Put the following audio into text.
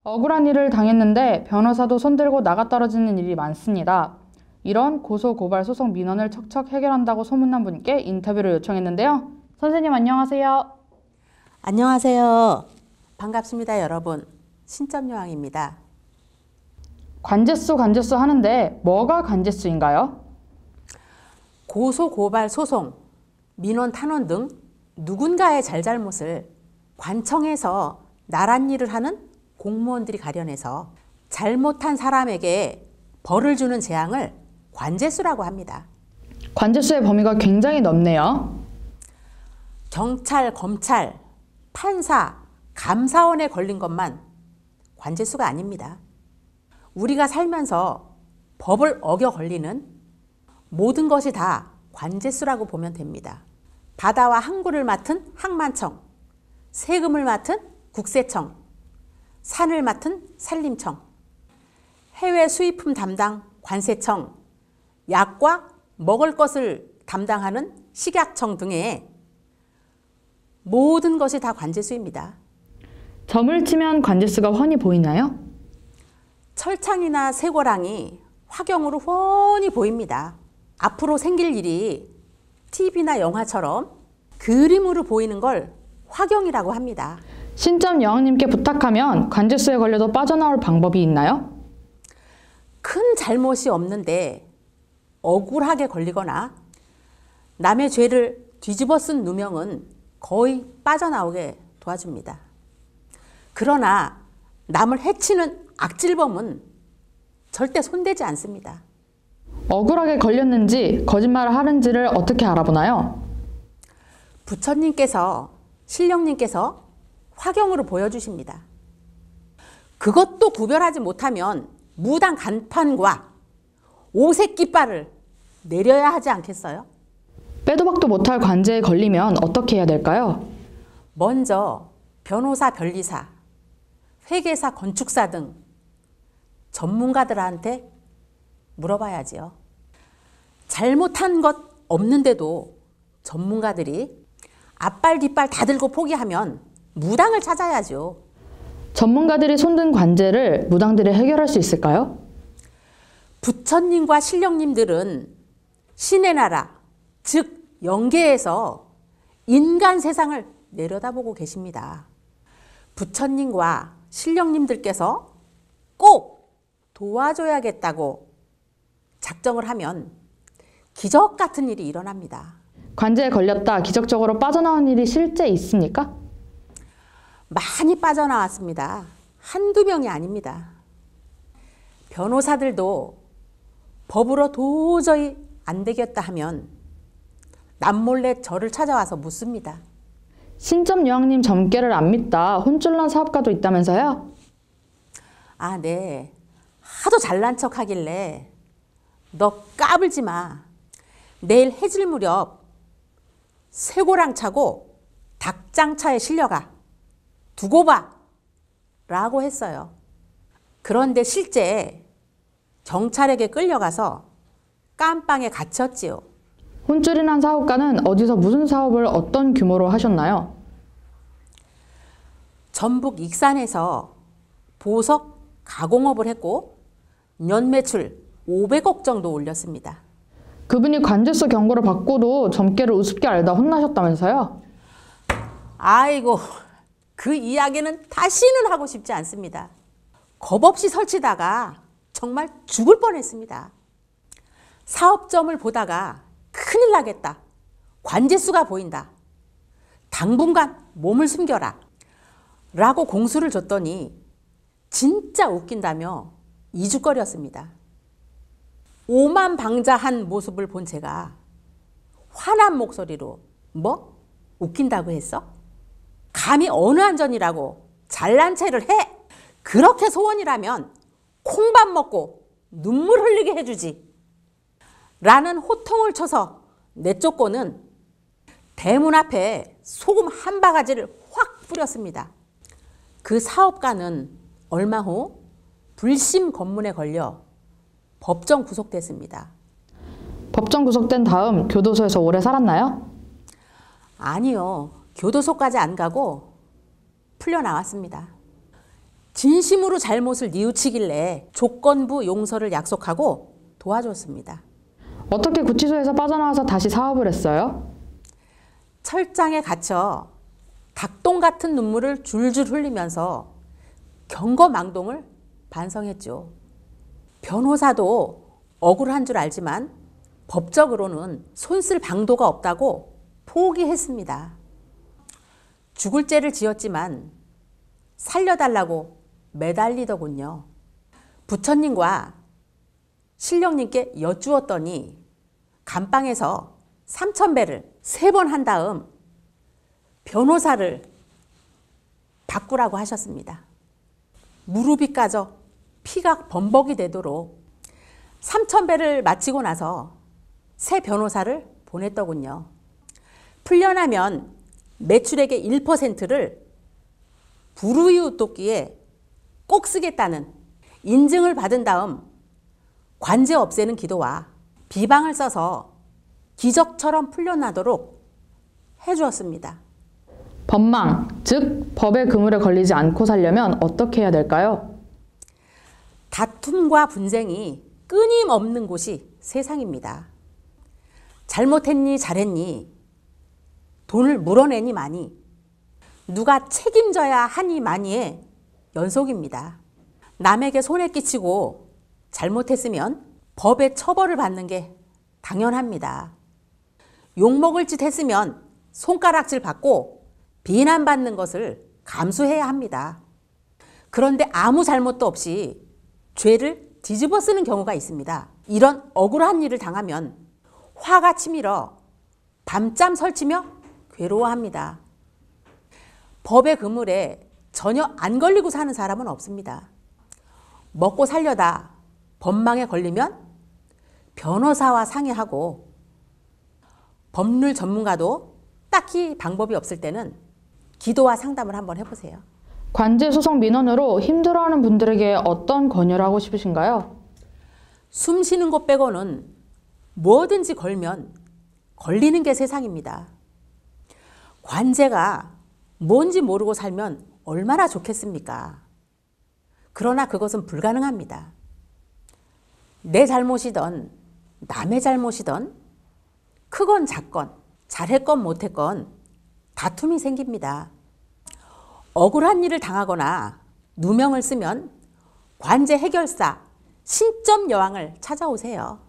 억울한 일을 당했는데 변호사도 손들고 나가 떨어지는 일이 많습니다. 이런 고소고발 소송 민원을 척척 해결한다고 소문난 분께 인터뷰를 요청했는데요. 선생님 안녕하세요. 안녕하세요. 반갑습니다, 여러분. 신점요항입니다. 관제수 하는데 뭐가 관제수인가요? 고소고발 소송, 민원 탄원 등 누군가의 잘잘못을 관청에서 나란 일을 하는 공무원들이 가려내서 잘못한 사람에게 벌을 주는 재앙을 관제수라고 합니다. 관제수의 범위가 굉장히 넓네요. 경찰, 검찰, 판사, 감사원에 걸린 것만 관제수가 아닙니다. 우리가 살면서 법을 어겨 걸리는 모든 것이 다 관제수라고 보면 됩니다. 바다와 항구를 맡은 항만청, 세금을 맡은 국세청, 산을 맡은 산림청, 해외 수입품 담당 관세청, 약과 먹을 것을 담당하는 식약청 등의 모든 것이 다 관제수입니다. 점을 치면 관제수가 훤히 보이나요? 철창이나 쇠고랑이 화경으로 훤히 보입니다. 앞으로 생길 일이 TV나 영화처럼 그림으로 보이는 걸 화경이라고 합니다. 신점여왕님께 부탁하면 관제수에 걸려도 빠져나올 방법이 있나요? 큰 잘못이 없는데 억울하게 걸리거나 남의 죄를 뒤집어 쓴 누명은 거의 빠져나오게 도와줍니다. 그러나 남을 해치는 악질범은 절대 손대지 않습니다. 억울하게 걸렸는지 거짓말을 하는지를 어떻게 알아보나요? 부처님께서, 신령님께서 화경으로 보여주십니다. 그것도 구별하지 못하면 무당 간판과 오색 깃발을 내려야 하지 않겠어요? 빼도 박도 못할 관제에 걸리면 어떻게 해야 될까요? 먼저 변호사, 변리사, 회계사, 건축사 등 전문가들한테 물어봐야지요. 잘못한 것 없는데도 전문가들이 앞발 뒷발 다 들고 포기하면 무당을 찾아야죠. 전문가들이 손든 관제를 무당들이 해결할 수 있을까요? 부처님과 신령님들은 신의 나라, 즉 영계에서 인간 세상을 내려다보고 계십니다. 부처님과 신령님들께서 꼭 도와줘야겠다고 작정을 하면 기적 같은 일이 일어납니다. 관제에 걸렸다 기적적으로 빠져나온 일이 실제 있습니까? 많이 빠져나왔습니다. 한두 명이 아닙니다. 변호사들도 법으로 도저히 안 되겠다 하면 남몰래 저를 찾아와서 묻습니다. 신점여왕님 점괘를 안 믿다 혼쭐난 사업가도 있다면서요? 아, 네. 하도 잘난 척 하길래 너 까불지 마. 내일 해질 무렵 쇠고랑 차고 닭장차에 실려가. 두고 봐. 라고 했어요. 그런데 실제 경찰에게 끌려가서 깜빵에 갇혔지요. 혼쭐이 난 사업가는 어디서 무슨 사업을 어떤 규모로 하셨나요? 전북 익산에서 보석 가공업을 했고 년 매출 500억 정도 올렸습니다. 그분이 관제수 경고를 받고도 점괘를 우습게 알다 혼나셨다면서요? 아이고, 그 이야기는 다시는 하고 싶지 않습니다. 겁 없이 설치다가 정말 죽을 뻔했습니다. 사업점을 보다가 큰일 나겠다. 관제수가 보인다. 당분간 몸을 숨겨라. 라고 공수를 줬더니 진짜 웃긴다며 이죽거렸습니다. 오만방자한 모습을 본 제가 화난 목소리로 뭐? 웃긴다고 했어? 감히 어느 안전이라고 잘난 체를 해? 그렇게 소원이라면 콩밥 먹고 눈물 흘리게 해주지. 라는 호통을 쳐서 내쫓고는 대문 앞에 소금 한 바가지를 확 뿌렸습니다. 그 사업가는 얼마 후 불심 검문에 걸려 법정 구속됐습니다. 법정 구속된 다음 교도소에서 오래 살았나요? 아니요. 교도소까지 안 가고 풀려나왔습니다. 진심으로 잘못을 뉘우치길래 조건부 용서를 약속하고 도와줬습니다. 어떻게 구치소에서 빠져나와서 다시 사업을 했어요? 철장에 갇혀 닭똥 같은 눈물을 줄줄 흘리면서 경거망동을 반성했죠. 변호사도 억울한 줄 알지만 법적으로는 손쓸 방도가 없다고 포기했습니다. 죽을 죄를 지었지만 살려달라고 매달리더군요. 부처님과 신령님께 여쭈었더니 감방에서 3,000배를 3번 한 다음 변호사를 바꾸라고 하셨습니다. 무릎이 까져 피가 범벅이 되도록 3,000배를 마치고 나서 새 변호사를 보냈더군요. 풀려나면 매출액의 1%를 불우이웃 돕기에 꼭 쓰겠다는 인증을 받은 다음 관제 없애는 기도와 비방을 써서 기적처럼 풀려나도록 해주었습니다. 법망, 즉 법의 그물에 걸리지 않고 살려면 어떻게 해야 될까요? 다툼과 분쟁이 끊임없는 곳이 세상입니다. 잘못했니 잘했니 돈을 물어내니 많이 누가 책임져야 하니 많이의 연속입니다. 남에게 손해 끼치고 잘못했으면 법의 처벌을 받는 게 당연합니다. 욕먹을 짓 했으면 손가락질 받고 비난받는 것을 감수해야 합니다. 그런데 아무 잘못도 없이 죄를 뒤집어 쓰는 경우가 있습니다. 이런 억울한 일을 당하면 화가 치밀어 밤잠 설치며 괴로워합니다. 법의 그물에 전혀 안 걸리고 사는 사람은 없습니다. 먹고 살려다 법망에 걸리면 변호사와 상의하고 법률 전문가도 딱히 방법이 없을 때는 기도와 상담을 한번 해보세요. 관제 소송 민원으로 힘들어하는 분들에게 어떤 권유를 하고 싶으신가요? 숨 쉬는 것 빼고는 뭐든지 걸면 걸리는 게 세상입니다. 관제가 뭔지 모르고 살면 얼마나 좋겠습니까? 그러나 그것은 불가능합니다. 내 잘못이든 남의 잘못이든 크건 작건 잘했건 못했건 다툼이 생깁니다. 억울한 일을 당하거나 누명을 쓰면 관제 해결사 신점 여왕을 찾아오세요.